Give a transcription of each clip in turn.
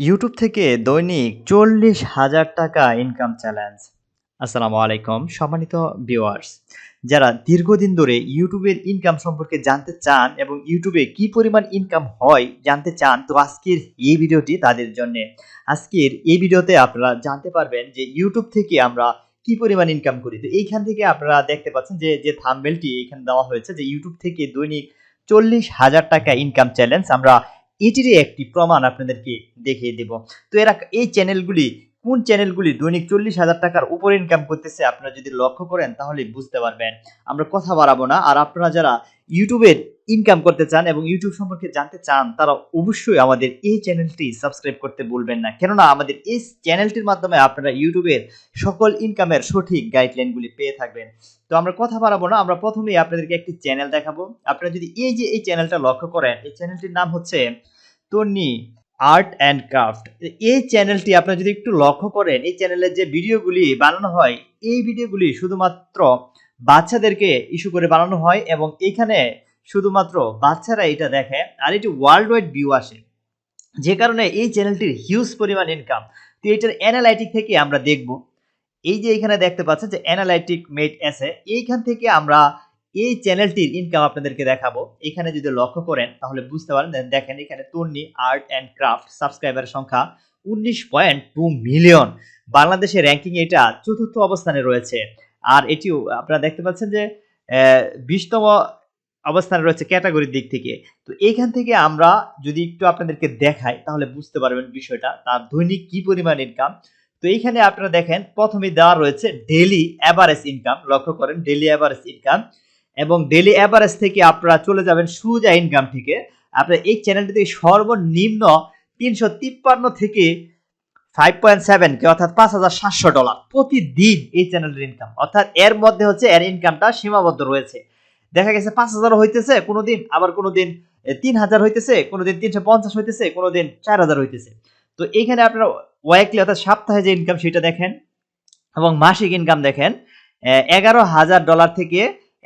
YouTube থেকে দৈনিক ৪০,০০০ টাকা ইনকাম চ্যালেঞ্জ। আসসালামু আলাইকুম সম্মানিত ভিউয়ার্স। যারা দীর্ঘদিন ধরে ইউটিউবের ইনকাম সম্পর্কে জানতে চান এবং ইউটিউবে কি পরিমাণ ইনকাম হয় জানতে চান, তো আজকের এই ভিডিওটি তাদের জন্যে। আজকের এই ভিডিওতে আপনারা জানতে পারবেন যে ইউটিউব থেকে আমরা কি পরিমাণ ইনকাম করি। তো এইখান থেকে আপনারা দেখতে পাচ্ছেন যে থাম্বনেলটি এখানে দেওয়া হয়েছে যে ইউটিউব থেকে দৈনিক ৪০,০০০ টাকা ইনকাম চ্যালেঞ্জ। আমরা এটিরই একটি প্রমাণ আপনাদেরকে দেখিয়ে দেব। তো এই চ্যানেলগুলি কোন চ্যানেলগুলি দৈনিক ৪০,০০০ টাকার উপরে ইনকাম করতেছে আপনারা যদি লক্ষ্য করেন তাহলে বুঝতে পারবেন। আমরা কথা বাড়াবো না। আর আপনারা যারা ইউটিউবের ইনকাম করতে চান এবং ইউটিউব সম্পর্কে জানতে চান তারা অবশ্যই আমাদের এই চ্যানেলটি সাবস্ক্রাইব করতে ভুলবেন না। কেননা আমাদের এই চ্যানেলটির মাধ্যমে আপনারা ইউটিউবের সকল ইনকামের সঠিক গাইডলাইনগুলি পেয়ে থাকবেন। তো আমরা কথা বাড়াবো না। আমরা প্রথমেই আপনাদেরকে একটি চ্যানেল দেখাবো। আপনারা যদি এই চ্যানেলটা লক্ষ্য করেন, এই চ্যানেলটির নাম হচ্ছে তন্নি আর্ট অ্যান্ড ক্রাফট। এই চ্যানেলটি আপনারা যদি একটু লক্ষ্য করেন, এই চ্যানেলের যে ভিডিওগুলি বানানো হয়, এই ভিডিওগুলি শুধুমাত্র বাচ্চাদেরকে ইস্যু করে বানানো হয় এবং এখানে শুধুমাত্র বাচ্চারা এটা দেখে আর এটি ওয়ার্ল্ড ওয়াইড ভিউ আসে, যে কারণে এই চ্যানেলটির হিউজ পরিমাণ ইনকাম। তো এটার অ্যানালাইটিক থেকে আমরা দেখব। এই যে এখানে দেখতে পাচ্ছেন যে অ্যানালাইটিক মেড এসে, এইখান থেকে আমরা এই চ্যানেলটির ইনকাম আপনাদেরকে দেখাবো। এখানে যদি লক্ষ্য করেন তাহলে বুঝতে পারেন। দেখেন এখানে তন্নি আর্ট অ্যান্ড ক্রাফট সাবস্ক্রাইবার সংখ্যা 19.2 মিলিয়ন। বাংলাদেশের র্যাঙ্কিং এটা চতুর্থ অবস্থানে রয়েছে। আর এটিও আপনারা দেখতে পাচ্ছেন যে 20তম অবস্থানে রয়েছে ক্যাটাগরির দিক থেকে। তো এইখান থেকে আমরা যদি একটু আপনাদেরকে দেখাই তাহলে বুঝতে পারবেন বিষয়টা, তার দৈনিক কি পরিমাণ ইনকাম। তো এইখানে আপনারা দেখেন প্রথমে দেওয়া রয়েছে ডেইলি অ্যাভারেজ ইনকাম। লক্ষ্য করেন ডেইলি অ্যাভারেজ ইনকাম, এবং ডেইলি অ্যাভারেজ থেকে আপনারা চলে যাবেন সোজা ইনকাম থেকে। আপনারা এই চ্যানেলটি থেকে সর্বনিম্ন 353 থেকে 5.7 কে অর্থাৎ $5,700 প্রতিদিন এই চ্যানেলের ইনকাম। অর্থাৎ এর মধ্যে হচ্ছে এর ইনকামটা সীমাবদ্ধ রয়েছে। দেখা গেছে 5,000 হইতেছে কোনোদিন, আবার কোনোদিন 3,000 হইতেছে, কোনোদিন 350 হইতেছে, কোনোদিন 4,000 হইতেছে। তো এইখানে আপনারা ওয়াইকলি অর্থাৎ সপ্তাহে যে ইনকাম সেটা দেখেন এবং মাসিক ইনকাম দেখেন $11,000 থেকে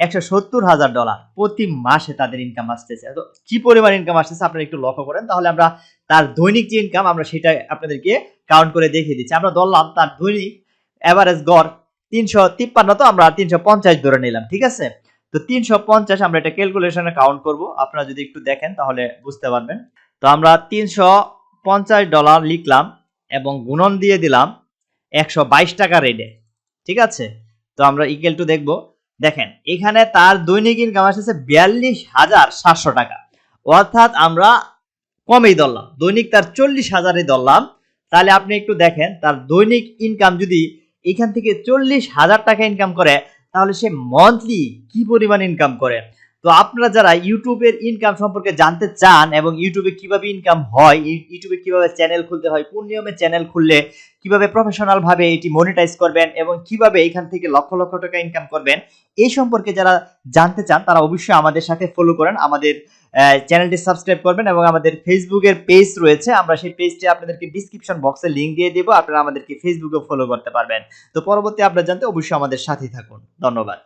$170,000 প্রতি মাসে তাদের ইনকাম আসতেছে। তো কি পরিমাণ ইনকাম আসতেছে আপনারা একটু লক্ষ্য করেন, তাহলে আমরা তার দৈনিক যে ইনকাম আমরা সেটা আপনাদেরকে কাউন্ট করে দেখিয়ে দিচ্ছি। আমরা ধরলাম তার দৈনিক এভারেজ গড় 353, তো আমরা 350 ধরে নিলাম, ঠিক আছে। তো 350 আমরা এটা ক্যালকুলেশনে কাউন্ট করব। আপনারা যদি একটু দেখেন তাহলে বুঝতে পারবেন। তো আমরা $350 লিখলাম এবং গুণন দিয়ে দিলাম 122 টাকা রেটে, ঠিক আছে। তো আমরা ইকুয়াল টু দেখব। দেখেন এখানে তার দৈনিক ইনকাম আসছে 42,700 টাকা। অর্থাৎ আমরা কমেই ধরলাম, দৈনিক তার 40,000 ধরলাম। তাহলে আপনি একটু দেখেন তার দৈনিক ইনকাম যদি এখান থেকে 40,000 টাকা ইনকাম করে তাহলে সে মান্থলি কি পরিমাণ ইনকাম করে। তো আপনারা যারা ইউটিউবের ইনকাম সম্পর্কে জানতে চান এবং ইউটিউবে কিভাবে ইনকাম হয়, ইউটিউবে কিভাবে চ্যানেল খুলতে হয়, কোন নিয়মে চ্যানেল খুললে কিভাবে প্রফেশনাল ভাবে এটি মনিটাইজ করবেন এবং কিভাবে এখান থেকে লক্ষ লক্ষ টাকা ইনকাম করবেন, এই সম্পর্কে যারা জানতে চান তারা অবশ্যই আমাদের সাথে ফলো করেন, আমাদের চ্যানেলটি সাবস্ক্রাইব করবেন এবং আমাদের ফেসবুকের পেজ রয়েছে, আমরা সেই পেজটি আপনাদেরকে ডিসক্রিপশন বক্সে লিংক দিয়ে দেব, আপনারা আমাদেরকে ফেসবুকে ফলো করতে পারবেন। তো পরবর্তী আপডেট জানতে অবশ্যই আমাদের সাথেই থাকুন। ধন্যবাদ।